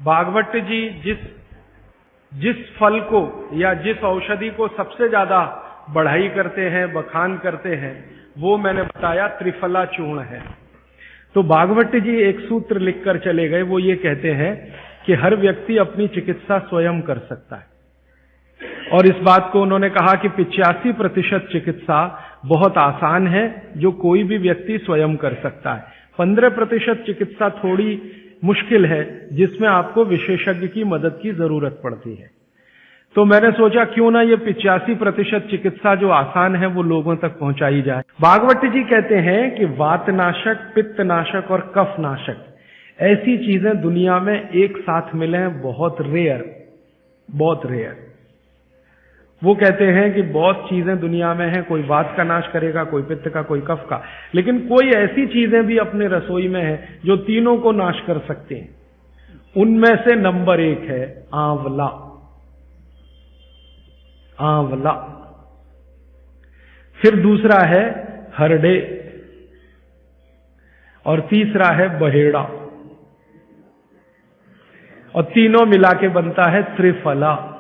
भागवत जी जिस फल को या जिस औषधि को सबसे ज्यादा बढ़ाई करते हैं, बखान करते हैं, वो मैंने बताया त्रिफला चूर्ण है। तो भागवत जी एक सूत्र लिखकर चले गए, वो ये कहते हैं कि हर व्यक्ति अपनी चिकित्सा स्वयं कर सकता है। और इस बात को उन्होंने कहा कि 85% चिकित्सा बहुत आसान है, जो कोई भी व्यक्ति स्वयं कर सकता है। 15% चिकित्सा थोड़ी मुश्किल है, जिसमें आपको विशेषज्ञ की मदद की जरूरत पड़ती है। तो मैंने सोचा क्यों ना ये 85% चिकित्सा जो आसान है वो लोगों तक पहुंचाई जाए। भागवत जी कहते हैं कि वातनाशक, पित्तनाशक और कफनाशक ऐसी चीजें दुनिया में एक साथ मिले हैं, बहुत रेयर। वो कहते हैं कि बहुत चीजें दुनिया में हैं, कोई वात का नाश करेगा, कोई पित्त का, कोई कफ का, लेकिन कोई ऐसी चीजें भी अपने रसोई में हैं जो तीनों को नाश कर सकते हैं। उनमें से नंबर 1 है आंवला। फिर दूसरा है हरडे और तीसरा है बहेड़ा, और तीनों मिला के बनता है त्रिफला।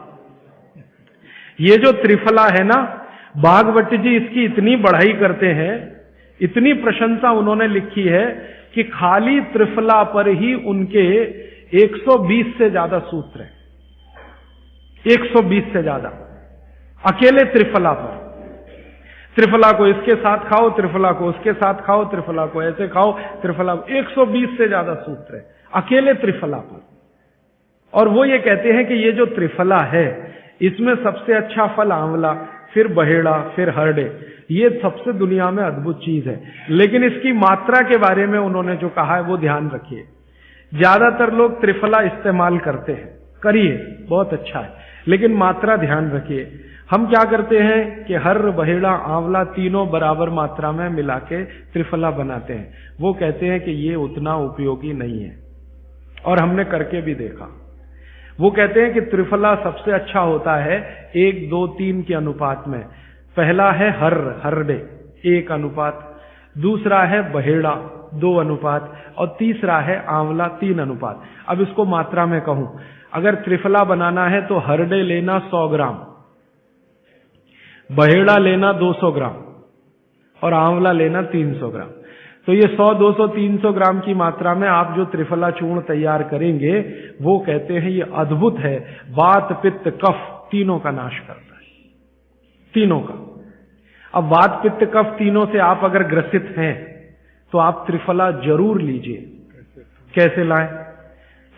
ये जो त्रिफला है ना, भागवत जी इसकी इतनी बढ़ाई करते हैं, इतनी प्रशंसा उन्होंने लिखी है कि खाली त्रिफला पर ही उनके 120 से ज्यादा सूत्र हैं। 120 से ज्यादा अकेले त्रिफला पर। त्रिफला को इसके साथ खाओ, त्रिफला को उसके साथ खाओ, त्रिफला को ऐसे खाओ, त्रिफला को 120 से ज्यादा सूत्र है अकेले त्रिफला पर। और वो ये कहते हैं कि ये जो त्रिफला है, इसमें सबसे अच्छा फल आंवला, फिर बहेड़ा, फिर हरडे। ये सबसे दुनिया में अद्भुत चीज है। लेकिन इसकी मात्रा के बारे में उन्होंने जो कहा है वो ध्यान रखिए। ज्यादातर लोग त्रिफला इस्तेमाल करते हैं, करिए, बहुत अच्छा है, लेकिन मात्रा ध्यान रखिए। हम क्या करते हैं कि हर, बहेड़ा, आंवला तीनों बराबर मात्रा में मिला के त्रिफला बनाते हैं। वो कहते हैं कि ये उतना उपयोगी नहीं है, और हमने करके भी देखा। वो कहते हैं कि त्रिफला सबसे अच्छा होता है 1, 2, 3 के अनुपात में। पहला है हरडे 1 अनुपात, दूसरा है बहेड़ा 2 अनुपात, और तीसरा है आंवला 3 अनुपात। अब इसको मात्रा में कहूं, अगर त्रिफला बनाना है तो हरडे लेना 100 ग्राम, बहेड़ा लेना 200 ग्राम और आंवला लेना 300 ग्राम। तो ये 100, 200, 300 ग्राम की मात्रा में आप जो त्रिफला चूर्ण तैयार करेंगे, वो कहते हैं ये अद्भुत है, वात, पित्त, कफ तीनों का नाश करता है, तीनों का। अब वात, पित्त, कफ तीनों से आप अगर ग्रसित हैं तो आप त्रिफला जरूर लीजिए। कैसे लाएं?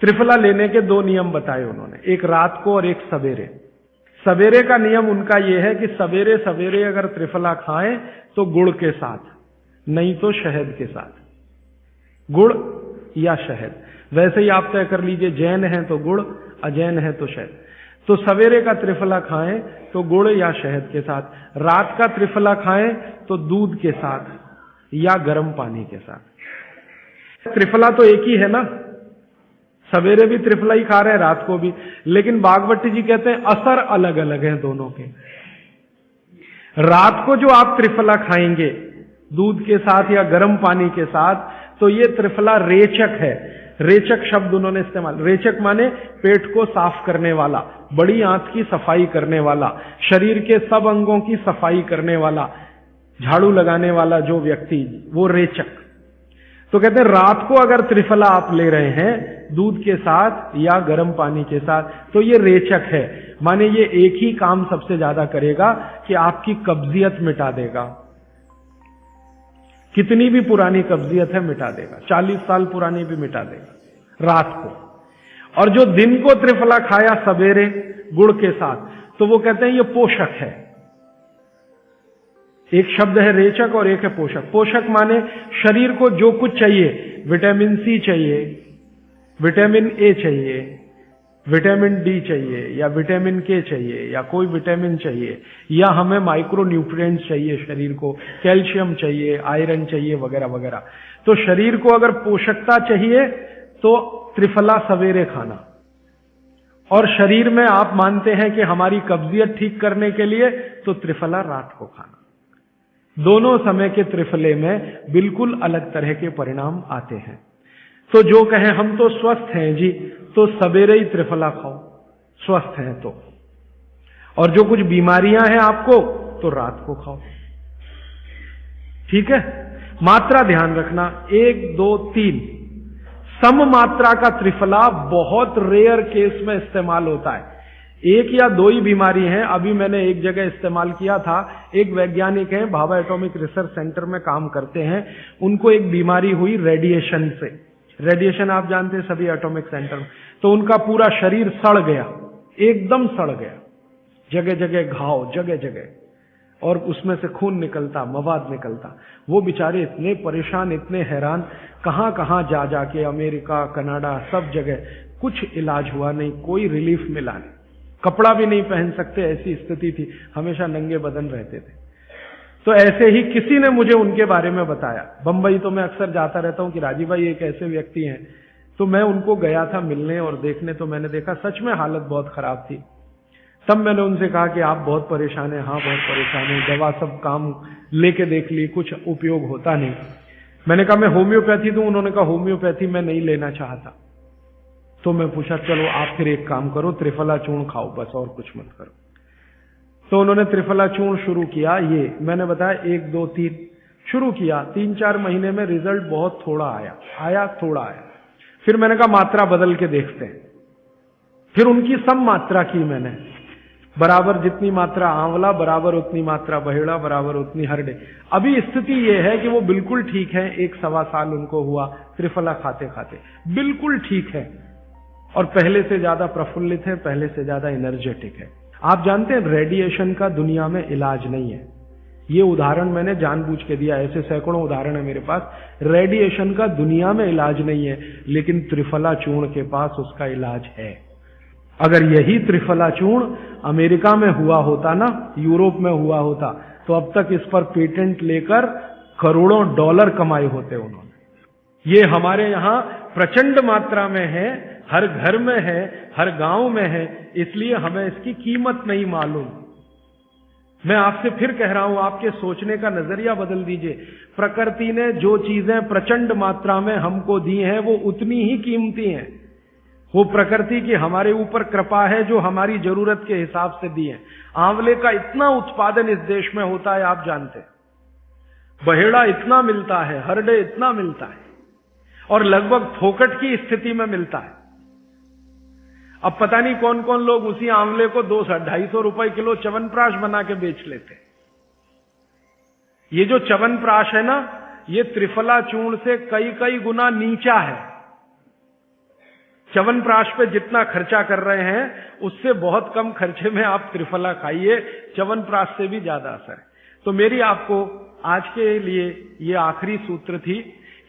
त्रिफला लेने के 2 नियम बताए उन्होंने, एक रात को और एक सवेरे। सवेरे का नियम उनका यह है कि सवेरे सवेरे अगर त्रिफला खाएं तो गुड़ के साथ, नहीं तो शहद के साथ, गुड़ या शहद। वैसे ही आप तय कर लीजिए, जैन है तो गुड़, अजैन है तो शहद। तो सवेरे का त्रिफला खाएं तो गुड़ या शहद के साथ, रात का त्रिफला खाएं तो दूध के साथ या गर्म पानी के साथ। त्रिफला तो एक ही है ना, सवेरे भी त्रिफला ही खा रहे हैं, रात को भी। लेकिन भागवत जी कहते हैं असर अलग अलग है दोनों के। रात को जो आप त्रिफला खाएंगे दूध के साथ या गर्म पानी के साथ, तो ये त्रिफला रेचक है। रेचक शब्द उन्होंने इस्तेमाल, रेचक माने पेट को साफ करने वाला, बड़ी आंत की सफाई करने वाला, शरीर के सब अंगों की सफाई करने वाला, झाड़ू लगाने वाला जो व्यक्ति, वो रेचक। तो कहते हैं रात को अगर त्रिफला आप ले रहे हैं दूध के साथ या गर्म पानी के साथ, तो ये रेचक है, माने ये एक ही काम सबसे ज्यादा करेगा कि आपकी कब्जियत मिटा देगा। कितनी भी पुरानी कब्जियत है मिटा देगा, 40 साल पुरानी भी मिटा देगा रात को। और जो दिन को त्रिफला खाया सवेरे गुड़ के साथ, तो वो कहते हैं ये पोषक है। एक शब्द है रेचक और एक है पोषक। पोषक माने शरीर को जो कुछ चाहिए, विटामिन सी चाहिए, विटामिन ए चाहिए, विटामिन डी चाहिए, या विटामिन के चाहिए, या कोई विटामिन चाहिए, या हमें माइक्रो न्यूट्रिएंट्स चाहिए शरीर को, कैल्शियम चाहिए, आयरन चाहिए, वगैरह वगैरह। तो शरीर को अगर पोषकता चाहिए तो त्रिफला सवेरे खाना, और शरीर में आप मानते हैं कि हमारी कब्जियत ठीक करने के लिए तो त्रिफला रात को खाना। दोनों समय के त्रिफले में बिल्कुल अलग तरह के परिणाम आते हैं। तो जो कहें हम तो स्वस्थ हैं जी, तो सवेरे ही त्रिफला खाओ, स्वस्थ हैं तो। और जो कुछ बीमारियां हैं आपको, तो रात को खाओ। ठीक है? मात्रा ध्यान रखना, 1, 2, 3 सम मात्रा का त्रिफला बहुत रेयर केस में इस्तेमाल होता है। 1 या 2 ही बीमारी हैं। अभी मैंने एक जगह इस्तेमाल किया था, एक वैज्ञानिक हैं, भाभा एटॉमिक रिसर्च सेंटर में काम करते हैं, उनको एक बीमारी हुई रेडिएशन से। रेडिएशन आप जानते हैं सभी एटॉमिक सेंटर में। तो उनका पूरा शरीर सड़ गया, एकदम सड़ गया, जगह जगह घाव, जगह जगह, और उसमें से खून निकलता, मवाद निकलता। वो बेचारे इतने परेशान, इतने हैरान, कहां कहां जा जाके, अमेरिका, कनाडा, सब जगह, कुछ इलाज हुआ नहीं, कोई रिलीफ मिला नहीं। कपड़ा भी नहीं पहन सकते, ऐसी स्थिति थी, हमेशा नंगे बदन रहते थे। तो ऐसे ही किसी ने मुझे उनके बारे में बताया। बंबई तो मैं अक्सर जाता रहता हूं कि राजीव भाई एक ऐसे व्यक्ति हैं। तो मैं उनको गया था मिलने और देखने, तो मैंने देखा सच में हालत बहुत खराब थी। तब मैंने उनसे कहा कि आप बहुत परेशान हैं। हाँ बहुत परेशान है, दवा सब काम लेके देख ली, कुछ उपयोग होता नहीं। मैंने कहा मैं होम्योपैथी दूं? उन्होंने कहा होम्योपैथी मैं नहीं लेना चाहता। तो मैं पूछा चलो आप फिर एक काम करो, त्रिफला चूर्ण खाओ बस, और कुछ मत करो। तो उन्होंने त्रिफला चूर्ण शुरू किया। ये मैंने बताया 1, 2, 3 शुरू किया। 3-4 महीने में रिजल्ट बहुत थोड़ा आया, थोड़ा आया। फिर मैंने कहा मात्रा बदल के देखते हैं। फिर उनकी सम मात्रा की मैंने, बराबर जितनी मात्रा आंवला, बराबर उतनी मात्रा बहेड़ा, बराबर उतनी हरडे। अभी स्थिति यह है कि वो बिल्कुल ठीक है। 1-1.25 साल उनको हुआ त्रिफला खाते खाते, बिल्कुल ठीक है, और पहले से ज्यादा प्रफुल्लित है, पहले से ज्यादा एनर्जेटिक है। आप जानते हैं रेडिएशन का दुनिया में इलाज नहीं है। ये उदाहरण मैंने जानबूझ के दिया, ऐसे सैकड़ों उदाहरण है मेरे पास। रेडिएशन का दुनिया में इलाज नहीं है, लेकिन त्रिफला चूर्ण के पास उसका इलाज है। अगर यही त्रिफला चूर्ण अमेरिका में हुआ होता ना, यूरोप में हुआ होता, तो अब तक इस पर पेटेंट लेकर करोड़ों डॉलर कमाए होते उन्होंने। ये हमारे यहां प्रचंड मात्रा में है, हर घर में है, हर गांव में है, इसलिए हमें इसकी कीमत नहीं मालूम। मैं आपसे फिर कह रहा हूं, आपके सोचने का नजरिया बदल दीजिए। प्रकृति ने जो चीजें प्रचंड मात्रा में हमको दी हैं, वो उतनी ही कीमती हैं। वो प्रकृति की हमारे ऊपर कृपा है, जो हमारी जरूरत के हिसाब से दी है। आंवले का इतना उत्पादन इस देश में होता है, आप जानते हैं। बहेड़ा इतना मिलता है, हरडे इतना मिलता है, और लगभग फोकट की स्थिति में मिलता है। अब पता नहीं कौन कौन लोग उसी आंवले को 200-250 रुपए किलो च्यवनप्राश बना के बेच लेते। ये जो च्यवनप्राश है ना, ये त्रिफला चूर्ण से कई गुना नीचा है। च्यवनप्राश पे जितना खर्चा कर रहे हैं, उससे बहुत कम खर्चे में आप त्रिफला खाइए, च्यवनप्राश से भी ज्यादा असर है। तो मेरी आपको आज के लिए ये आखिरी सूत्र थी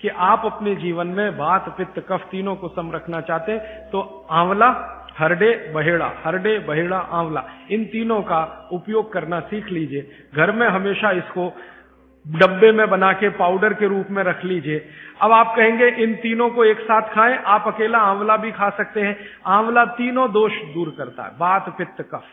कि आप अपने जीवन में वात, पित्त, कफ तीनों को सम रखना चाहते हैं, तो आंवला, हरडे, बहेड़ा, आंवला, इन तीनों का उपयोग करना सीख लीजिए। घर में हमेशा इसको डब्बे में बना के पाउडर के रूप में रख लीजिए। अब आप कहेंगे इन तीनों को एक साथ खाएं, आप अकेला आंवला भी खा सकते हैं। आंवला तीनों दोष दूर करता है, वात, पित्त, कफ।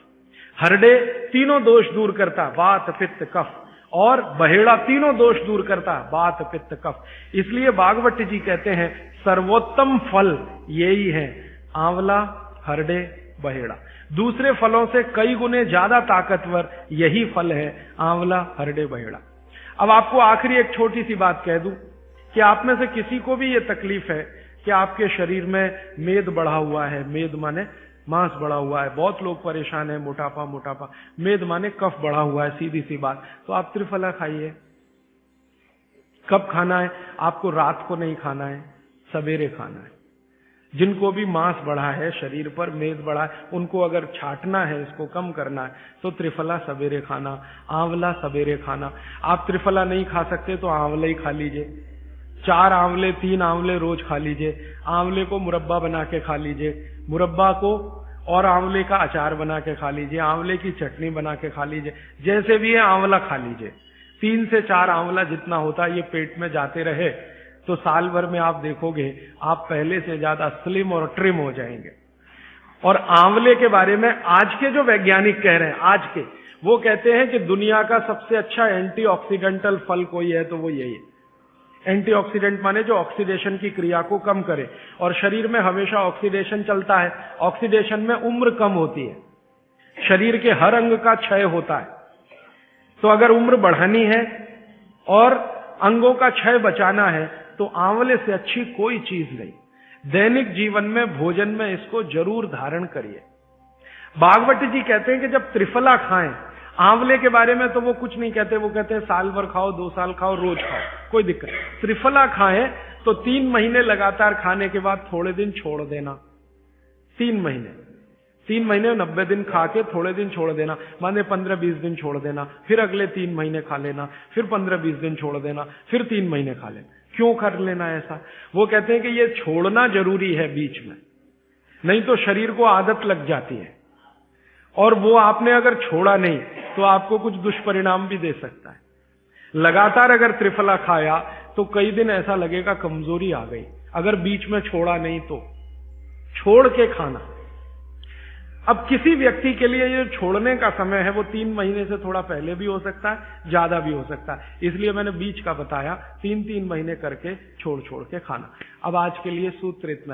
हरडे तीनों दोष दूर करता है, वात, पित्त, कफ। और बहेड़ा तीनों दोष दूर करता है, वात, पित्त, कफ। इसलिए भागवत जी कहते हैं सर्वोत्तम फल यही है, आंवला, हरडे, बहेड़ा। दूसरे फलों से कई गुने ज्यादा ताकतवर यही फल है, आंवला, हरडे, बहेड़ा। अब आपको आखिरी एक छोटी सी बात कह दूं कि आप में से किसी को भी ये तकलीफ है कि आपके शरीर में मेद बढ़ा हुआ है, मेद माने मांस बढ़ा हुआ है, बहुत लोग परेशान है, मोटापा, मेद माने कफ बढ़ा हुआ है, सीधी सी बात। तो आप त्रिफला खाइए। कब खाना है? आपको रात को नहीं खाना है, सवेरे खाना है। जिनको भी मांस बढ़ा है शरीर पर, मेद बढ़ा है, उनको अगर छाटना है, इसको कम करना है, तो त्रिफला सवेरे खाना, आंवला सवेरे खाना। आप त्रिफला नहीं खा सकते तो आंवला ही खा लीजिए। 4 आंवले, 3 आंवले रोज खा लीजिए। आंवले को मुरब्बा बना के खा लीजिए, मुरब्बा को और आंवले का अचार बना के खा लीजिए, आंवले की चटनी बना के खा लीजिए, जैसे भी है आंवला खा लीजिए। 3 से 4 आंवला जितना होता है, ये पेट में जाते रहे तो साल भर में आप देखोगे आप पहले से ज्यादा स्लिम और ट्रिम हो जाएंगे। और आंवले के बारे में आज के जो वैज्ञानिक कह रहे हैं, आज के, वो कहते हैं कि दुनिया का सबसे अच्छा एंटीऑक्सीडेंटल फल कोई है तो वो यही है। एंटीऑक्सीडेंट माने जो ऑक्सीडेशन की क्रिया को कम करे, और शरीर में हमेशा ऑक्सीडेशन चलता है। ऑक्सीडेशन में उम्र कम होती है, शरीर के हर अंग का क्षय होता है। तो अगर उम्र बढ़ानी है और अंगों का क्षय बचाना है तो आंवले से अच्छी कोई चीज नहीं। दैनिक जीवन में भोजन में इसको जरूर धारण करिए। भागवत जी कहते हैं कि जब त्रिफला खाएं, आंवले के बारे में तो वो कुछ नहीं कहते, वो कहते हैं साल भर खाओ, 2 साल खाओ, रोज खाओ, कोई दिक्कत नहीं। त्रिफला खाएं तो 3 महीने लगातार खाने के बाद थोड़े दिन छोड़ देना। 3 महीने 90 दिन खा के थोड़े दिन छोड़ देना, माने 15-20 दिन छोड़ देना, फिर अगले 3 महीने खा लेना, फिर 15-20 दिन छोड़ देना, फिर 3 महीने खा लेना। क्यों कर लेना ऐसा? वो कहते हैं कि ये छोड़ना जरूरी है बीच में, नहीं तो शरीर को आदत लग जाती है, और वो आपने अगर छोड़ा नहीं तो आपको कुछ दुष्परिणाम भी दे सकता है। लगातार अगर त्रिफला खाया तो कई दिन ऐसा लगेगा कमजोरी आ गई, अगर बीच में छोड़ा नहीं तो छोड़ के खाना। अब किसी व्यक्ति के लिए ये छोड़ने का समय है वो 3 महीने से थोड़ा पहले भी हो सकता है, ज्यादा भी हो सकता है, इसलिए मैंने बीच का बताया। 3-3 महीने करके छोड़ के खाना। अब आज के लिए सूत्र इतना ही।